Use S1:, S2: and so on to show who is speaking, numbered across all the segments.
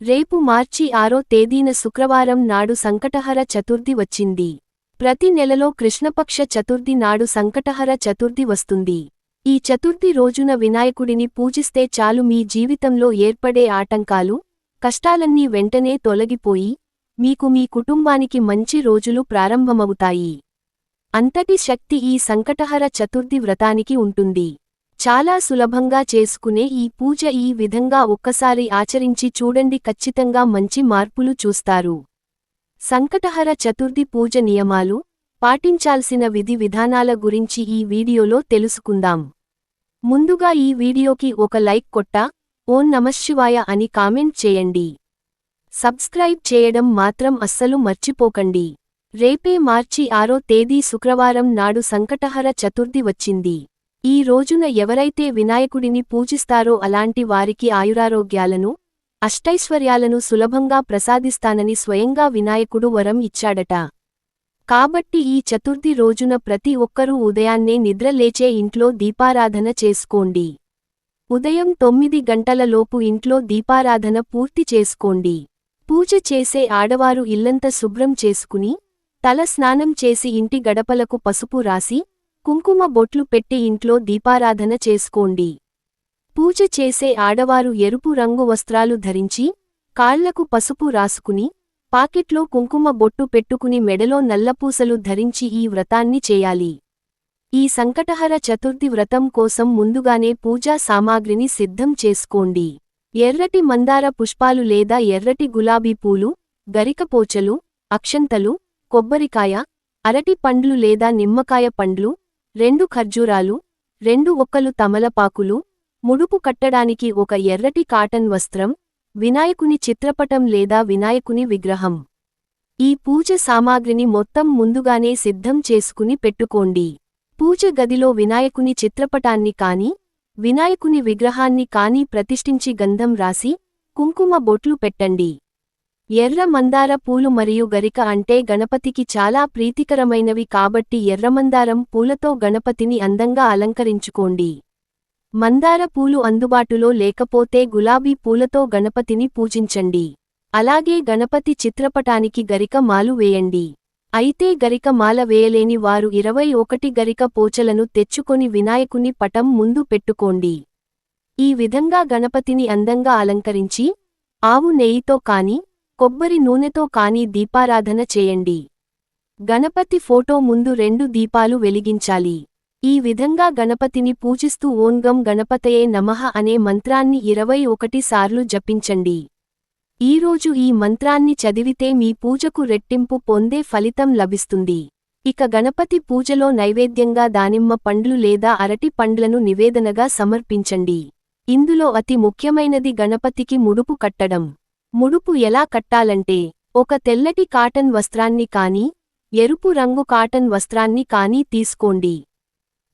S1: రేపు మార్చి 6వ తేదీన శుక్రవారం నాడు సంకటహర చతుర్థి వచ్చింది. ప్రతి నెలలో కృష్ణపక్ష చతుర్థి నాడు సంకటహర చతుర్థి వస్తుంది. ఈ చతుర్థి రోజున వినాయకుడిని పూజిస్తే చాలు మీ జీవితంలో ఏర్పడే ఆటంకాలు, కష్టాలన్నీ వెంటనే తొలగిపోయి, మీకు మీ కుటుంబానికి మంచి రోజులు ప్రారంభమవుతాయి. అంతటి శక్తి ఈ సంకటహర చతుర్థి వ్రతానికి ఉంటుంది. చాలా సులభంగా చేసుకునే ఈ పూజ ఈ విధంగా ఒక్కసారి ఆచరించి చూడండి, ఖచ్చితంగా మంచి మార్పులు చూస్తారు. సంకటహర చతుర్థి పూజ నియమాలు, పాటించాల్సిన విధి విధానాల గురించి ఈ వీడియోలో తెలుసుకుందాం. ముందుగా ఈ వీడియోకి ఒక లైక్ కొట్టా, ఓం నమఃశివాయ అని కామెంట్ చేయండి. సబ్స్క్రైబ్ చేయడం మాత్రం అస్సలు మర్చిపోకండి. రేపే మార్చి 6వ తేదీ శుక్రవారం నాడు సంకటహర చతుర్థి వచ్చింది. ఈ రోజున ఎవరైతే వినాయకుడిని పూజిస్తారో అలాంటి వారికి ఆయురారోగ్యాలను, అష్టైశ్వర్యాలను సులభంగా ప్రసాదిస్తానని స్వయంగా వినాయకుడు వరం ఇచ్చాడట. కాబట్టి ఈ చతుర్థి రోజున ప్రతి ఒక్కరూ ఉదయాన్నే నిద్ర లేచే ఇంట్లో దీపారాధన చేసుకోండి. ఉదయం 9 గంటల లోపు ఇంట్లో దీపారాధన పూర్తి చేసుకోండి. పూజ చేసే ఆడవారు ఇల్లంతా శుభ్రం చేసుకుని, తల స్నానం చేసి ఇంటి గడపలకు పసుపు రాసి, కుంకుమ బొట్లు పెట్టి ఇంట్లో దీపారాధన చేసుకోండి. పూజ చేసే ఆడవారు ఎరుపు రంగు వస్త్రాలు ధరించి, కాళ్లకు పసుపు రాసుకుని, పాకెట్లో కుంకుమ బొట్టు పెట్టుకుని మెడలో నల్లపూసలు ధరించి ఈ వ్రతాన్ని చేయాలి. ఈ సంకటహర చతుర్థి వ్రతం కోసం ముందుగానే పూజా సామాగ్రిని సిద్ధం చేసుకోండి. ఎర్రటి మందార పుష్పాలు లేదా ఎర్రటి గులాబీ పూలు, గరికపోచలు, అక్షంతలు, కొబ్బరికాయ, అరటి పండ్లు లేదా నిమ్మకాయ పండ్లు, 2 ఖర్జూరాలు, 2 ఒక్కలు తమలపాకులు, ముడుపు కట్టడానికి ఒక ఎర్రటి కాటన్ వస్త్రం, వినాయకుని చిత్రపటం లేదా వినాయకుని విగ్రహం. ఈ పూజ సామాగ్రిని మొత్తం ముందుగానే సిద్ధం చేసుకుని పెట్టుకోండి. పూజ గదిలో వినాయకుని చిత్రపటాన్ని కాని, వినాయకుని విగ్రహాన్ని కాని ప్రతిష్ఠించి గంధం రాసి, కుంకుమ బొట్లు పెట్టండి. ఎర్ర మందార పూలు మరియు గరిక అంటే గణపతికి చాలా ప్రీతికరమైనవి కాబట్టి ఎర్రమందారం పూలతో గణపతిని అందంగా అలంకరించుకోండి. మందార పూలు అందుబాటులో లేకపోతే గులాబీ పూలతో గణపతిని పూజించండి. అలాగే గణపతి చిత్రపటానికి గరిక మాలు వేయండి. అయితే గరిక మాల వేయలేని వారు 21 గరిక పోచలను తెచ్చుకొని వినాయకుని పటం ముందు పెట్టుకోండి. ఈ విధంగా గణపతిని అందంగా అలంకరించి, ఆవు నెయ్యితో కాని, కొబ్బరి నూనెతో కాని దీపారాధన చేయండి. గణపతి ఫోటో ముందు 2 దీపాలు వెలిగించాలి. ఈ విధంగా గణపతిని పూజిస్తూ ఓం గం గణపతయే నమః అనే మంత్రాన్ని 21 సార్లు జపించండి. ఈరోజు ఈ మంత్రాన్ని చదివితే మీ పూజకు రెట్టింపు పొందే ఫలితం లభిస్తుంది. ఇక గణపతి పూజలో నైవేద్యంగా దానిమ్మ పండ్లు లేదా అరటి పండ్లను నివేదనగా సమర్పించండి. ఇందులో అతి ముఖ్యమైనది గణపతికి ముడుపు కట్టడం. ముడుపు ఎలా కట్టాలంటే, ఒక తెల్లటి కాటన్ వస్త్రాన్ని కాని, ఎరుపు రంగు కాటన్ వస్త్రాన్ని కాని తీసుకోండి.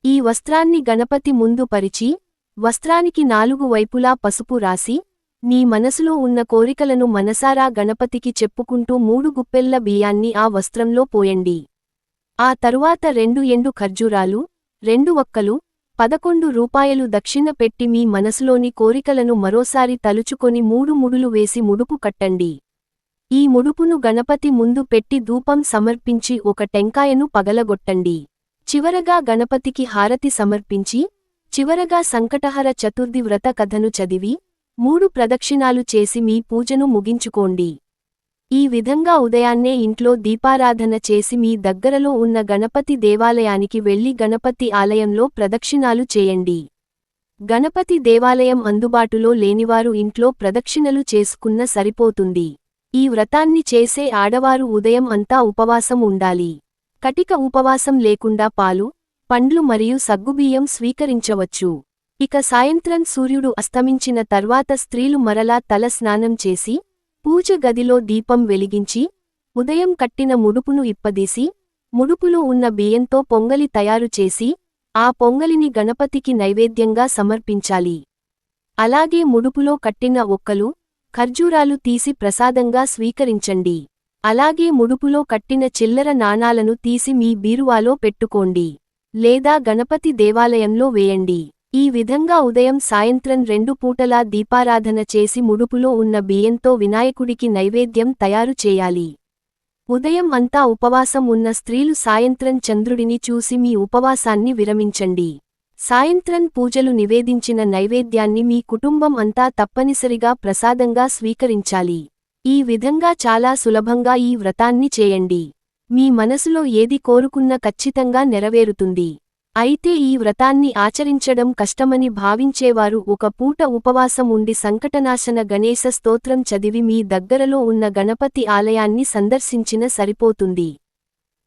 S1: ఈ వస్త్రాన్ని గణపతి ముందు పరిచి, వస్త్రానికి 4 వైపులా పసుపు రాసి, నీ మనసులో ఉన్న కోరికలను మనసారా గణపతికి చెప్పుకుంటూ 3 గుప్పెళ్ల బియ్యాన్ని ఆ వస్త్రంలో పోయండి. ఆ తరువాత 2 ఎండు ఖర్జూరాలు, 2 వక్కలు, 11 రూపాయలు దక్షిణ పెట్టి మీ మనసులోని కోరికలను మరోసారి తలుచుకొని 3 ముడులు వేసి ముడుపు కట్టండి. ఈ ముడుపును గణపతి ముందు పెట్టి ధూపం సమర్పించి ఒక టెంకాయను పగలగొట్టండి. చివరగా గణపతికి హారతి సమర్పించి, చివరగా సంకటహర చతుర్థి వ్రత కథను చదివి, 3 ప్రదక్షిణాలు చేసి మీ పూజను ముగించుకోండి. ఈ విధంగా ఉదయాన్నే ఇంట్లో దీపారాధన చేసి మీ దగ్గరలో ఉన్న గణపతి దేవాలయానికి వెళ్లి గణపతి ఆలయంలో ప్రదక్షిణాలు చేయండి. గణపతి దేవాలయం అందుబాటులో లేనివారు ఇంట్లో ప్రదక్షిణలు చేసుకున్న సరిపోతుంది. ఈ వ్రతాన్ని చేసే ఆడవారు ఉదయం అంతా ఉపవాసం ఉండాలి. కటిక ఉపవాసం లేకుండా పాలు, పండ్లు మరియు సగ్గుబియ్యం స్వీకరించవచ్చు. ఇక సాయంత్రం సూర్యుడు అస్తమించిన తర్వాత స్త్రీలు మరలా తల స్నానం చేసి, పూజ గదిలో దీపం వెలిగించి, ఉదయం కట్టిన ముడుపును ఇప్పదీసి, ముడుపులో ఉన్న బియ్యంతో పొంగలి తయారు చేసి, ఆ పొంగలిని గణపతికి నైవేద్యంగా సమర్పించాలి. అలాగే ముడుపులో కట్టిన ఒక్కలు, ఖర్జూరాలు తీసి ప్రసాదంగా స్వీకరించండి. అలాగే ముడుపులో కట్టిన చిల్లర నాణాలను తీసి మీ బీరువాలో పెట్టుకోండి. లేదా గణపతి దేవాలయంలో వేయండి. ఈ విధంగా ఉదయం సాయంత్రం 2 పూటలా దీపారాధన చేసి ముడుపులో ఉన్న బియ్యంతో వినాయకుడికి నైవేద్యం తయారు చేయాలి. ఉదయం అంతా ఉపవాసం ఉన్న స్త్రీలు సాయంత్రం చంద్రుడిని చూసి మీ ఉపవాసాన్ని విరమించండి. సాయంత్రం పూజలు నివేదించిన నైవేద్యాన్ని మీ కుటుంబం అంతా తప్పనిసరిగా ప్రసాదంగా స్వీకరించాలి. ఈ విధంగా చాలా సులభంగా ఈ వ్రతాన్ని చేయండి. మీ మనసులో ఏది కోరుకున్నా ఖచ్చితంగా నెరవేరుతుంది. అయితే ఈ వ్రతాన్ని ఆచరించడం కష్టమని భావించేవారు ఒక పూట ఉపవాసం ఉండి సంకటనాశన గణేశ స్తోత్రం చదివి మీ దగ్గరలో ఉన్న గణపతి ఆలయాన్ని సందర్శించిన సరిపోతుంది.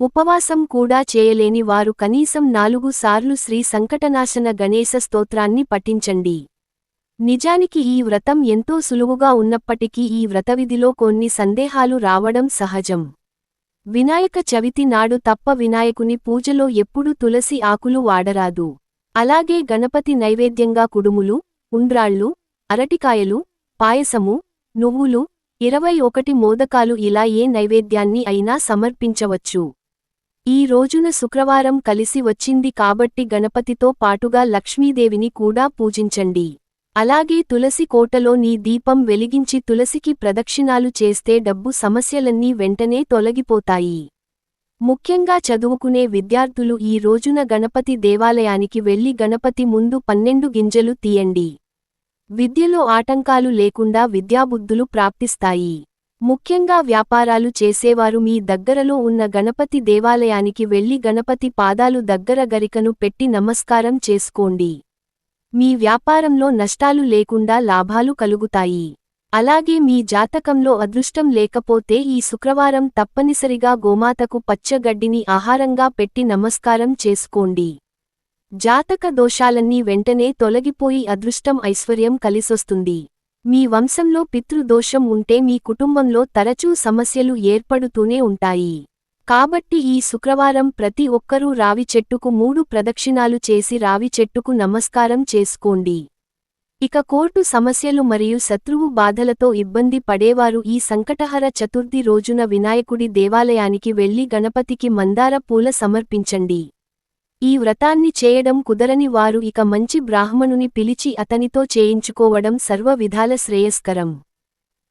S1: ఉపవాసం కూడా చేయలేని వారు కనీసం 4 సార్లు శ్రీ సంకటనాశన గణేశ స్తోత్రాన్ని పఠించండి. నిజానికి ఈ వ్రతం ఎంతో సులువుగా ఉన్నప్పటికీ ఈ వ్రతవిధిలో కొన్ని సందేహాలు రావడం సహజం. వినాయక చవితి నాడు తప్ప వినాయకుని పూజలో ఎప్పుడూ తులసి ఆకులు వాడరాదు. అలాగే గణపతి నైవేద్యంగా కుడుములు, ఉండ్రాళ్ళు, అరటికాయలు, పాయసము, నువ్వులు, 21 మోదకాలు ఇలా ఏ నైవేద్యాన్ని అయినా సమర్పించవచ్చు. ఈ రోజున శుక్రవారం కలిసి వచ్చింది కాబట్టి గణపతితో పాటుగా లక్ష్మీదేవిని కూడా పూజించండి. అలాగే తులసి కోటలో నీ దీపం వెలిగించి తులసికి ప్రదక్షిణాలు చేస్తే డబ్బు సమస్యలన్నీ వెంటనే తొలగిపోతాయి. ముఖ్యంగా చదువుకునే విద్యార్థులు ఈ రోజున గణపతి దేవాలయానికి వెళ్లి గణపతి ముందు 12 గింజలు తీయండి. విద్యలో ఆటంకాలు లేకుండా విద్యాబుద్ధులు ప్రాప్తిస్తాయి. ముఖ్యంగా వ్యాపారాలు చేసేవారు మీ దగ్గరలో ఉన్న గణపతి దేవాలయానికి వెళ్లి గణపతి పాదాలు దగ్గర గరికను పెట్టి నమస్కారం చేసుకోండి. మీ వ్యాపారంలో నష్టాలు లేకుండా లాభాలు కలుగుతాయి. అలాగే మీ జాతకంలో అదృష్టం లేకపోతే ఈ శుక్రవారం తప్పనిసరిగా గోమాతకు పచ్చగడ్డిని ఆహారంగా పెట్టి నమస్కారం చేసుకోండి. జాతక దోషాలన్నీ వెంటనే తొలగిపోయి అదృష్టం ఐశ్వర్యం కలిసొస్తుంది. మీ వంశంలో పితృదోషం ఉంటే మీ కుటుంబంలో తరచూ సమస్యలు ఏర్పడుతూనే ఉంటాయి. కాబట్టి ఈ శుక్రవారం ప్రతి ఒక్కరూ రావి చెట్టుకు 3 ప్రదక్షిణాలు చేసి రావి చెట్టుకు నమస్కారం చేసుకోండి. ఇక కోర్టు సమస్యలు మరియు శత్రువు బాధలతో ఇబ్బంది పడేవారు ఈ సంకటహర చతుర్థి రోజున వినాయకుడి దేవాలయానికి వెళ్లి గణపతికి మందార పూల సమర్పించండి. ఈ వ్రతాన్ని చేయడం కుదరని వారు ఇక మంచి బ్రాహ్మణుని పిలిచి అతనితో చేయించుకోవడం సర్వ విధాల శ్రేయస్కరం.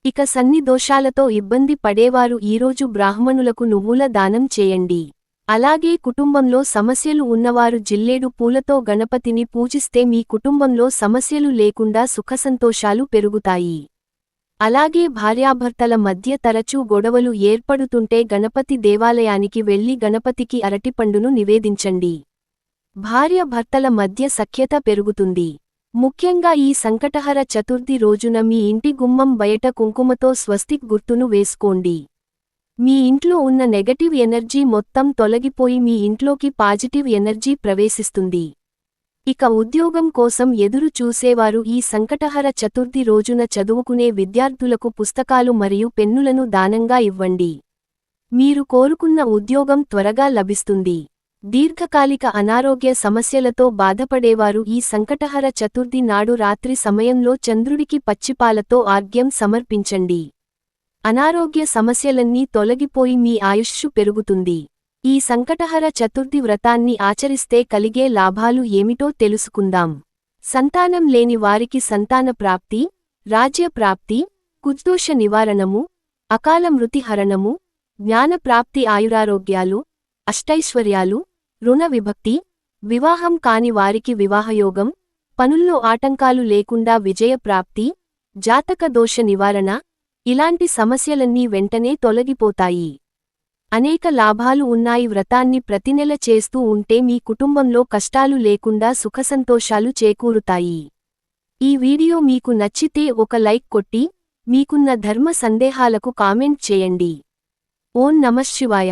S1: ఇక సన్ని దోషాలతో ఇబ్బంది పడేవారు ఈరోజు బ్రాహ్మణులకు నువ్వుల దానం చేయండి. అలాగే కుటుంబంలో సమస్యలు ఉన్నవారు జిల్లేడు పూలతో గణపతిని పూజిస్తే మీ కుటుంబంలో సమస్యలు లేకుండా సుఖసంతోషాలు పెరుగుతాయి. అలాగే భార్యాభర్తల మధ్య తరచూ గొడవలు ఏర్పడుతుంటే గణపతి దేవాలయానికి వెళ్లి గణపతికి అరటిపండును నివేదించండి. భార్యాభర్తల మధ్య సఖ్యత పెరుగుతుంది. ముఖ్యంగా ఈ సంకటహర చతుర్థి రోజున మీ ఇంటి గుమ్మం బయట కుంకుమతో స్వస్తిక్ గుర్తును వేసుకోండి. మీ ఇంట్లో ఉన్న నెగటివ్ ఎనర్జీ మొత్తం తొలగిపోయి మీ ఇంట్లోకి పాజిటివ్ ఎనర్జీ ప్రవేశిస్తుంది. ఇక ఉద్యోగం కోసం ఎదురు చూసేవారు ఈ సంకటహర చతుర్థి రోజున చదువుకునే విద్యార్థులకు పుస్తకాలు మరియు పెన్నులను దానంగా ఇవ్వండి. మీరు కోరుకున్న ఉద్యోగం త్వరగా లభిస్తుంది. దీర్ఘకాలిక అనారోగ్య సమస్యలతో బాధపడేవారు ఈ సంకటహర చతుర్థి నాడు రాత్రి సమయంలో చంద్రుడికి పచ్చిపాలతో ఆర్ఘ్యం సమర్పించండి. అనారోగ్య సమస్యలన్నీ తొలగిపోయి మీ ఆయుష్షు పెరుగుతుంది. ఈ సంకటహర చతుర్థి వ్రతాన్ని ఆచరిస్తే కలిగే లాభాలు ఏమిటో తెలుసుకుందాం. సంతానం లేని వారికి సంతాన ప్రాప్తి, రాజ్య ప్రాప్తి, కుజదోష నివారణము, అకాల మృతి హరణము, జ్ఞాన ప్రాప్తి, ఆయురారోగ్యాలు, అష్టైశ్వర్యాలు, రుణ విభక్తి, వివాహం కాని వారికి వివాహయోగం, పనుల్లో ఆటంకాలు లేకుండా విజయప్రాప్తి, జాతక దోష నివారణ, ఇలాంటి సమస్యలన్నీ వెంటనే తొలగిపోతాయి. అనేక లాభాలు ఉన్నాయి. వ్రతాన్ని ప్రతినెల చేస్తూ ఉంటే మీ కుటుంబంలో కష్టాలు లేకుండా సుఖసంతోషాలు చేకూరుతాయి. ఈ వీడియో మీకు నచ్చితే ఒక లైక్ కొట్టి, మీకున్న ధర్మ సందేహాలకు కామెంట్ చేయండి. ఓం నమఃశివాయ.